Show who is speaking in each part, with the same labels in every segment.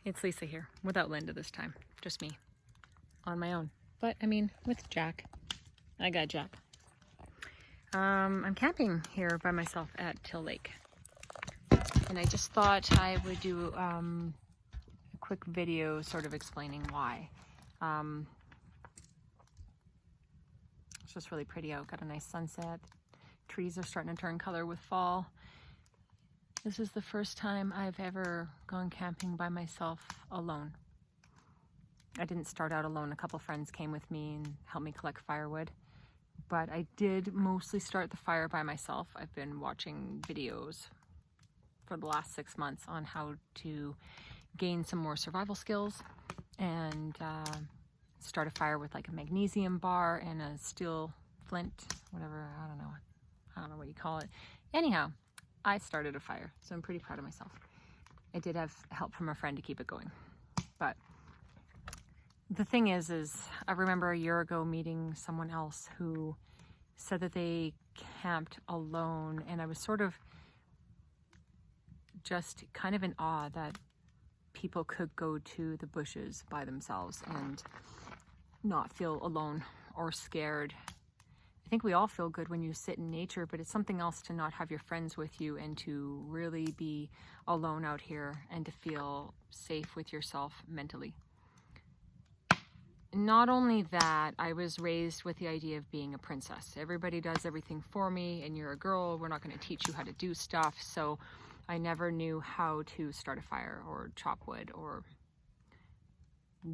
Speaker 1: It's Lisa here, without Linda this time. Just me, on my own. But, I mean, with Jack. I got Jack. I'm camping here by myself at Till Lake. And I just thought I would do a quick video sort of explaining why. It's just really pretty out. Got a nice sunset. Trees are starting to turn color with fall. This is the first time I've ever gone camping by myself alone. I didn't start out alone. A couple friends came with me and helped me collect firewood. But I did mostly start the fire by myself. I've been watching videos for the last 6 months on how to gain some more survival skills and start a fire with like a magnesium bar and a steel flint, whatever, I don't know what you call it. Anyhow, I started a fire, so I'm pretty proud of myself. I did have help from a friend to keep it going. But the thing is I remember a year ago meeting someone else who said that they camped alone, and I was sort of just kind of in awe that people could go to the bushes by themselves and not feel alone or scared. I think we all feel good when you sit in nature, but it's something else to not have your friends with you and to really be alone out here and to feel safe with yourself mentally. Not only that, I was raised with the idea of being a princess. Everybody does everything for me, and you're a girl, we're not going to teach you how to do stuff. So I never knew how to start a fire or chop wood or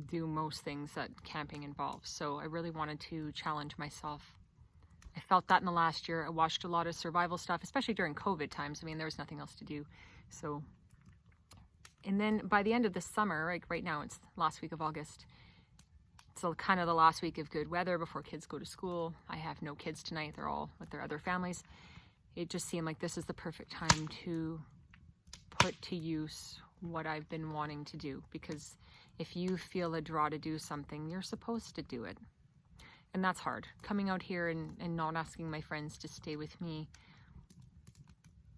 Speaker 1: do most things that camping involves. So I really wanted to challenge myself. I felt that in the last year. I watched a lot of survival stuff, especially during COVID times. I mean, there was nothing else to do. So, and then by the end of the summer, like right now, it's last week of August. It's kind of the last week of good weather before kids go to school. I have no kids tonight. They're all with their other families. It just seemed like this is the perfect time to put to use what I've been wanting to do, because if you feel a draw to do something, you're supposed to do it. And that's hard. Coming out here and not asking my friends to stay with me,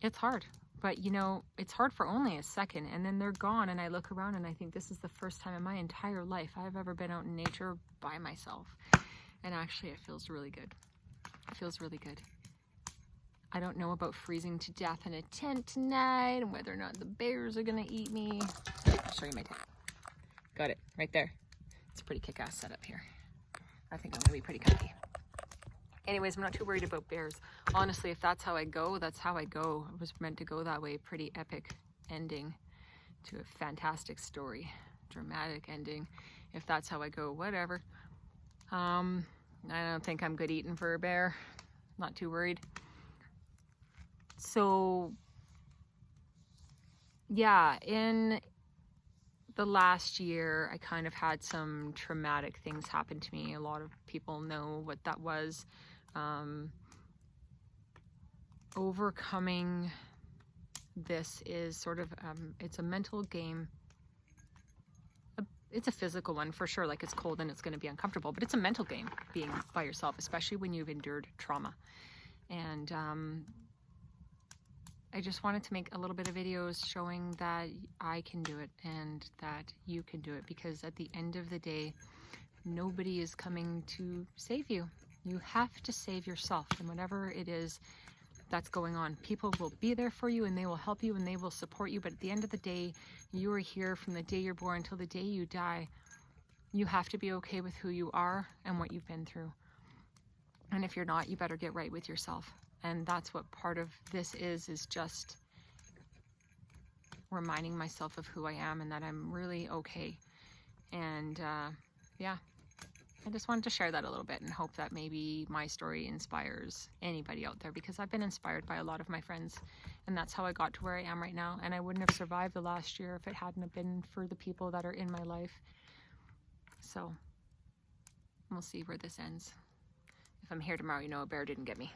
Speaker 1: it's hard. But you know, it's hard for only a second, and then they're gone, and I look around and I think this is the first time in my entire life I've ever been out in nature by myself. And actually it feels really good. It feels really good. I don't know about freezing to death in a tent tonight and whether or not the bears are gonna eat me. I'll show you my tent. Got it right there. It's a pretty kick-ass setup here. I think I'm gonna be pretty comfy. Anyways, I'm not too worried about bears. Honestly, if that's how I go, that's how I go. It was meant to go that way. Pretty epic ending to a fantastic story. Dramatic ending. If that's how I go, whatever. I don't think I'm good eating for a bear. Not too worried. So, yeah, in the last year, I kind of had some traumatic things happen to me. A lot of people know what that was. Overcoming this is sort of, it's a mental game. It's a physical one for sure, like it's cold and it's going to be uncomfortable, but it's a mental game being by yourself, especially when you've endured trauma. And I just wanted to make a little bit of videos showing that I can do it and that you can do it, because at the end of the day, nobody is coming to save you. You have to save yourself, and whatever it is that's going on, people will be there for you and they will help you and they will support you. But at the end of the day, you are here from the day you're born until the day you die. You have to be okay with who you are and what you've been through. And if you're not, you better get right with yourself. And that's what part of this is just reminding myself of who I am and that I'm really okay. And yeah, I just wanted to share that a little bit and hope that maybe my story inspires anybody out there, because I've been inspired by a lot of my friends, and that's how I got to where I am right now. And I wouldn't have survived the last year if it hadn't have been for the people that are in my life. So we'll see where this ends. If I'm here tomorrow, you know a bear didn't get me.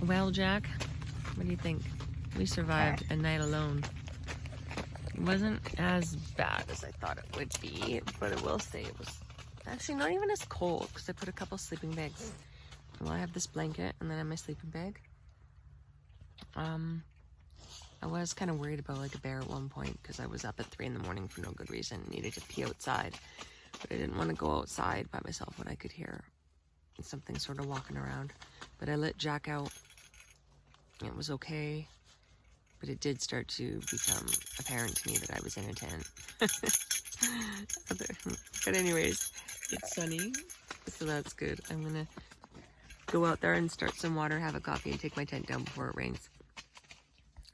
Speaker 1: Well, Jack, what do you think? We survived a night alone.
Speaker 2: It wasn't as bad as I thought it would be, but I will say it was actually not even as cold because I put a couple sleeping bags. Well, I have this blanket and then I have my sleeping bag. I was kind of worried about like a bear at one point because I was up at 3 in the morning for no good reason, needed to pee outside, but I didn't want to go outside by myself when I could hear something sort of walking around. But I let Jack out. It was okay, but it did start to become apparent to me that I was in a tent. But anyways, it's sunny, so that's good. I'm gonna go out there and start some water, have a coffee, and take my tent down before it rains.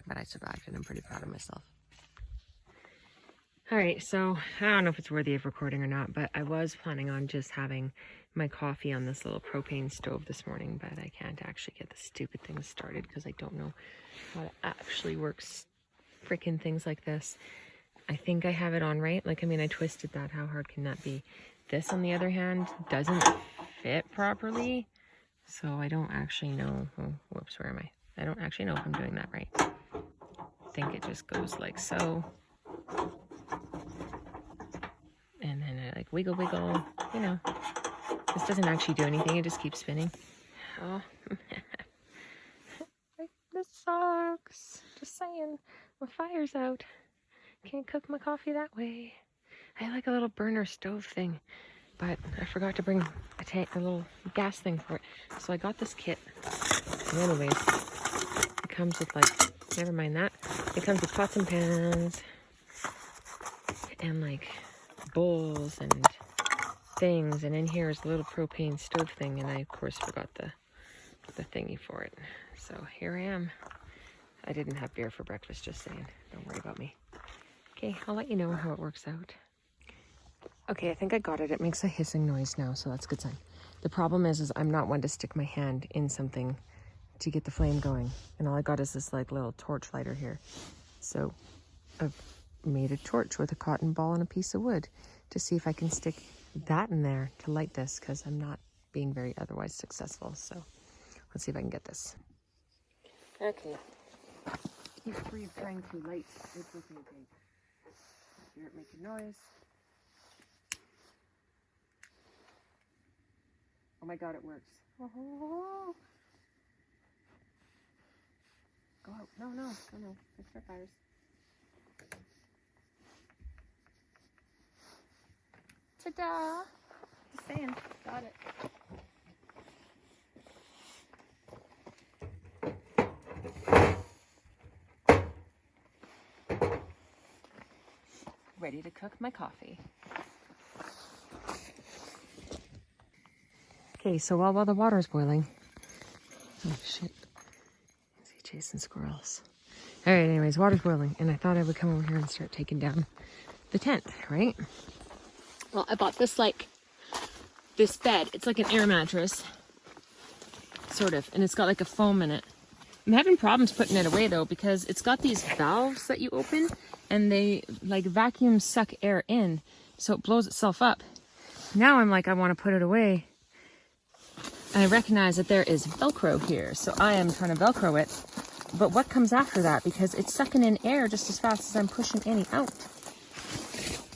Speaker 2: But I survived, and I'm pretty proud of myself. All right, so I don't know if it's worthy of recording or not, but I was planning on just having my coffee on this little propane stove this morning, but I can't actually get the stupid thing started because I don't know how it actually works. Freaking things like this. I think I have it on right. Like, I mean, I twisted that. How hard can that be? This, on the other hand, doesn't fit properly. So I don't actually know. Oh, whoops, where am I? I don't actually know if I'm doing that right. I think it just goes like so. And then I like wiggle, you know. This doesn't actually do anything. It just keeps spinning. Oh, this sucks. Just saying. My fire's out. Can't cook my coffee that way. I have like a little burner stove thing, but I forgot to bring a little gas thing for it. So I got this kit. And anyways, it comes with like, never mind that. It comes with pots and pans and like bowls and things. And in here is a little propane stove thing. And I, of course, forgot the thingy for it. So here I am. I didn't have beer for breakfast, just saying. Don't worry about me. Okay, I'll let you know how it works out. Okay, I think I got it. It makes a hissing noise now, so that's a good sign. The problem is I'm not one to stick my hand in something to get the flame going. And all I got is this like little torch lighter here. So I've made a torch with a cotton ball and a piece of wood to see if I can stick that in there to light this, because I'm not being very otherwise successful. So let's see if I can get this. Okay. He's free of trying to light the propane tank. Hear it making noise. Oh my god, it works. Oh. Go out. No. It's for fires. Ta-da! Just saying. Got it. Ready to cook my coffee. Okay, so while the water is boiling, oh shit, I see chasing squirrels. All right, anyways, water's boiling, and I thought I would come over here and start taking down the tent, right? Well, I bought this bed. It's like an air mattress, sort of, and it's got like a foam in it. I'm having problems putting it away though, because it's got these valves that you open and they like vacuum suck air in, so it blows itself up. Now I'm like, I want to put it away. And I recognize that there is Velcro here, so I am trying to Velcro it. But what comes after that? Because it's sucking in air just as fast as I'm pushing any out.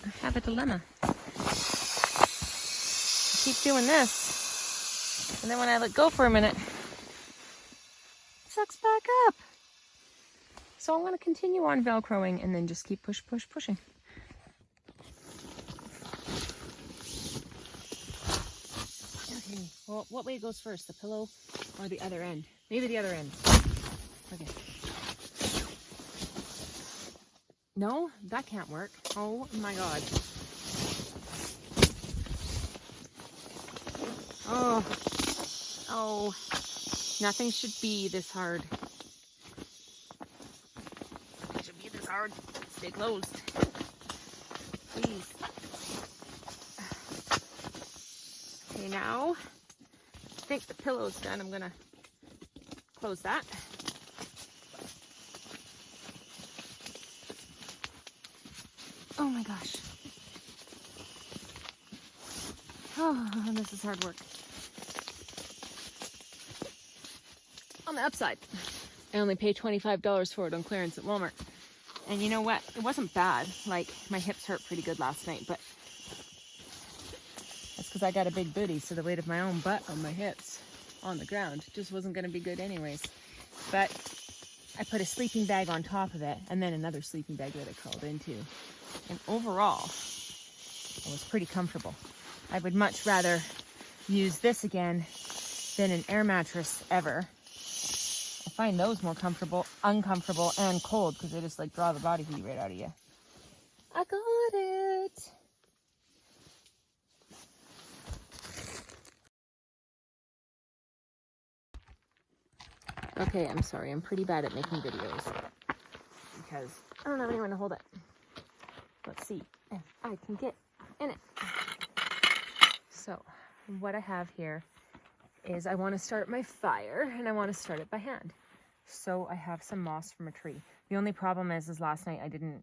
Speaker 2: I have a dilemma. I keep doing this, and then when I let go for a minute, it sucks back up. So I'm going to continue on Velcroing and then just keep pushing. Okay, well, what way goes first, the pillow or the other end? Maybe the other end. Okay. No, that can't work. Oh my god. Oh, nothing should be this hard. It should be this hard. Stay closed. Please. Okay, now I think the pillow's done. I'm gonna close that. Oh my gosh. Oh, this is hard work. On the upside, I only paid $25 for it on clearance at Walmart. And you know what? It wasn't bad. Like, my hips hurt pretty good last night, but that's because I got a big booty, so the weight of my own butt on my hips on the ground just wasn't going to be good anyways. But I put a sleeping bag on top of it, and then another sleeping bag that I crawled into. And overall, it was pretty comfortable. I would much rather use this again than an air mattress ever. I find those more comfortable, uncomfortable, and cold because they just like draw the body heat right out of you. I got it. Okay, I'm sorry. I'm pretty bad at making videos because I don't have anyone to hold it. Let's see if I can get in it. So, what I have here is I want to start my fire, and I want to start it by hand. So I have some moss from a tree. The only problem is last night I didn't,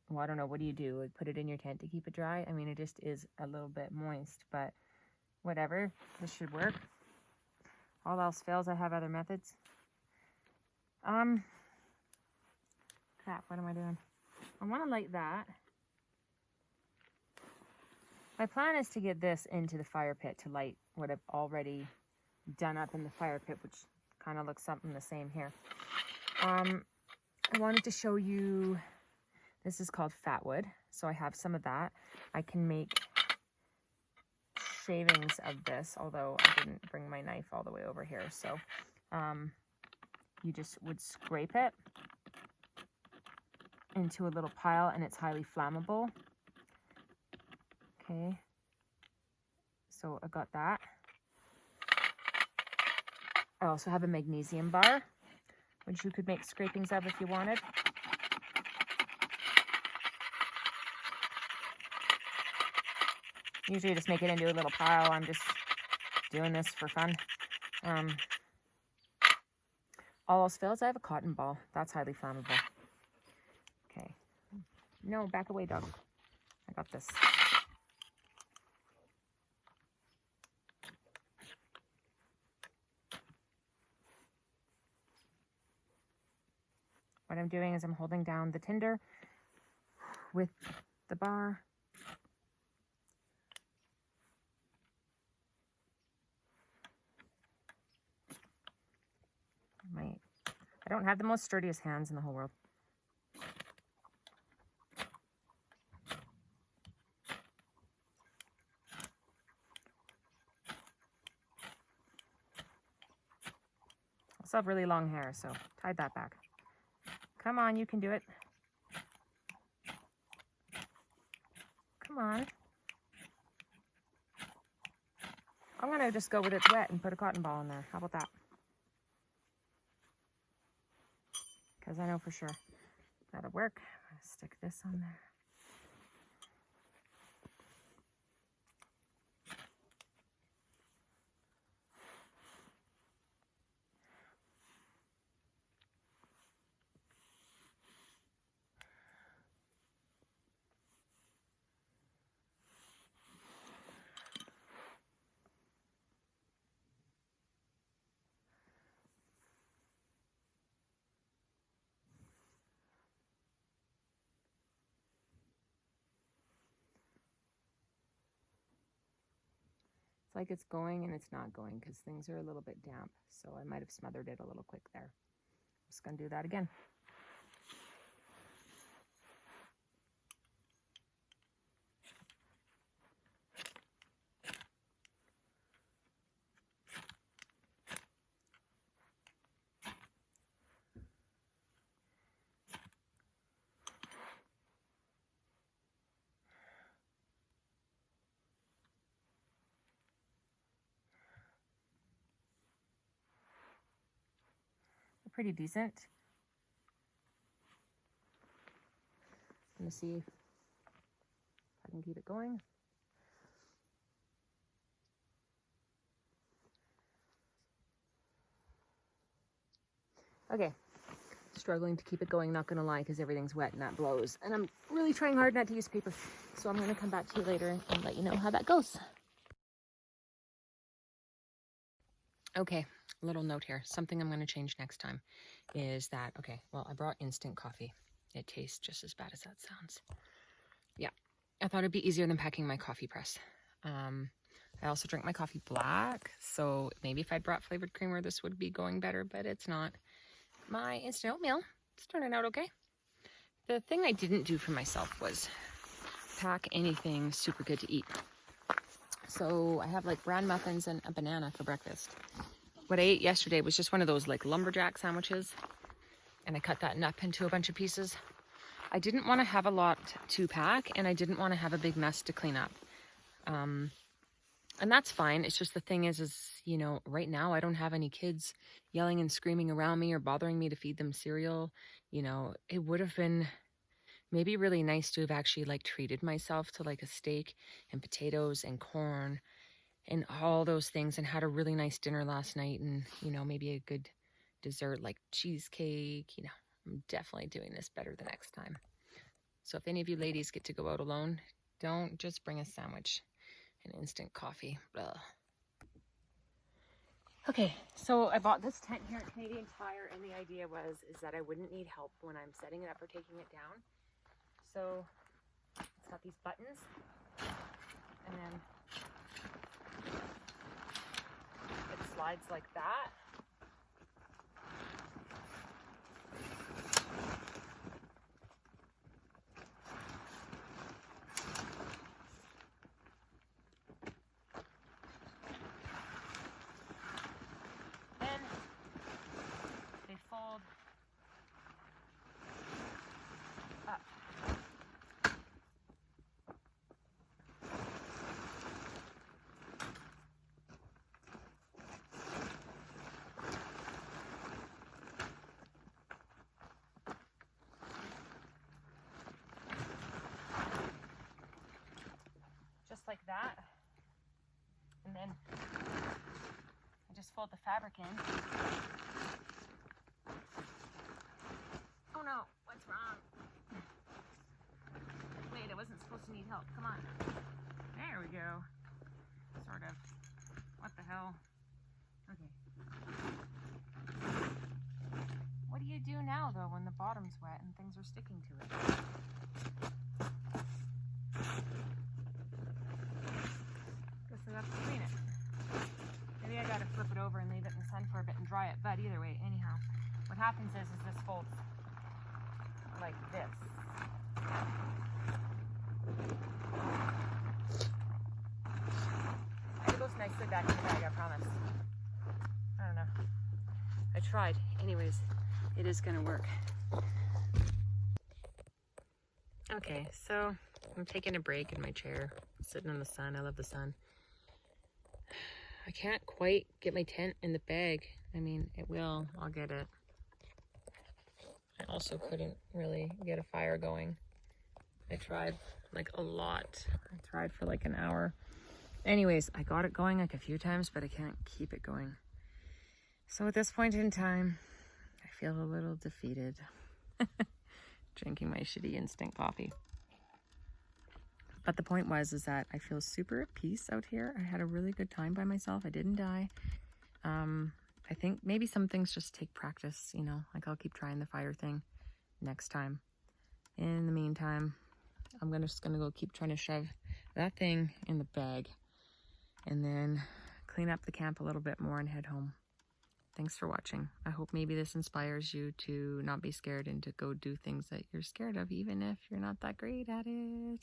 Speaker 2: well, I don't know, what do you do? Like, put it in your tent to keep it dry? I mean, it just is a little bit moist, but whatever. This should work. All else fails, I have other methods. Crap, what am I doing? I want to light that. My plan is to get this into the fire pit to light what I've already done up in the fire pit, which kind of looks something the same here. I wanted to show you, this is called fat wood, so I have some of that. I can make shavings of this, although I didn't bring my knife all the way over here, so you just would scrape it into a little pile, and it's highly flammable. Okay, so I got that. I also have a magnesium bar, which you could make scrapings of if you wanted. Usually just make it into a little pile. I'm just doing this for fun. All else fails, I have a cotton ball. That's highly flammable. Okay. No, back away, dog. I got this. What I'm doing is I'm holding down the tinder with the bar. I don't have the most sturdiest hands in the whole world. I also have really long hair, so tied that back. Come on, you can do it. Come on. I'm going to just go with it's wet and put a cotton ball in there. How about that? Because I know for sure that'll work. I'm going to stick this on there. It's like it's going and it's not going because things are a little bit damp. So I might have smothered it a little quick there. I'm just going to do that again. Pretty decent. I'm gonna see if I can keep it going. Okay, struggling to keep it going, not gonna lie, because everything's wet and that blows. And I'm really trying hard not to use paper. So I'm gonna come back to you later and let you know how that goes. Okay, little note here. Something I'm gonna change next time is that, okay, well, I brought instant coffee. it tastes just as bad as that sounds. Yeah, I thought it'd be easier than packing my coffee press. I also drink my coffee black, so maybe if I'd brought flavored creamer, this would be going better, but it's not. My instant oatmeal, it's turning out okay. The thing I didn't do for myself was pack anything super good to eat. So I have like bran muffins and a banana for breakfast. What I ate yesterday was just one of those like lumberjack sandwiches, and I cut that up into a bunch of pieces. I didn't want to have a lot to pack, and I didn't want to have a big mess to clean up. And that's fine. It's just the thing is, you know, right now I don't have any kids yelling and screaming around me or bothering me to feed them cereal. You know, it would have been maybe really nice to have actually like treated myself to like a steak and potatoes and corn and all those things, and had a really nice dinner last night, and, you know, maybe a good dessert like cheesecake. You know, I'm definitely doing this better the next time. So if any of you ladies get to go out alone, don't just bring a sandwich and instant coffee. Ugh. Okay, so I bought this tent here at Canadian Tire, and the idea is that I wouldn't need help when I'm setting it up or taking it down. So it's got these buttons, and then it slides like that. Then they fold up. Just like that. And then I just fold the fabric in. Oh no, what's wrong? Wait, I wasn't supposed to need help. Come on. There we go. Sort of. What the hell? Okay. What do you do now, though, when the bottom's wet and things are sticking to it? Guess I have to clean it. Maybe I gotta flip it over and leave it in the sun for a bit and dry it. But either way, anyhow, what happens is this folds like this. It goes nicely back in the bag, I promise. I don't know. I tried. Anyways, it is gonna work. Okay, so I'm taking a break in my chair, sitting in the sun. I love the sun. I can't quite get my tent in the bag. I mean, it will. I'll get it. I also couldn't really get a fire going. I tried like a lot. I tried for like an hour. Anyways, I got it going like a few times, but I can't keep it going. So at this point in time, I feel a little defeated. Drinking my shitty instant coffee. But the point is that I feel super at peace out here. I had a really good time by myself. I didn't die. I think maybe some things just take practice, you know, like I'll keep trying the fire thing next time. In the meantime, I'm just gonna go keep trying to shove that thing in the bag and then clean up the camp a little bit more and head home. Thanks for watching. I hope maybe this inspires you to not be scared and to go do things that you're scared of, even if you're not that great at it.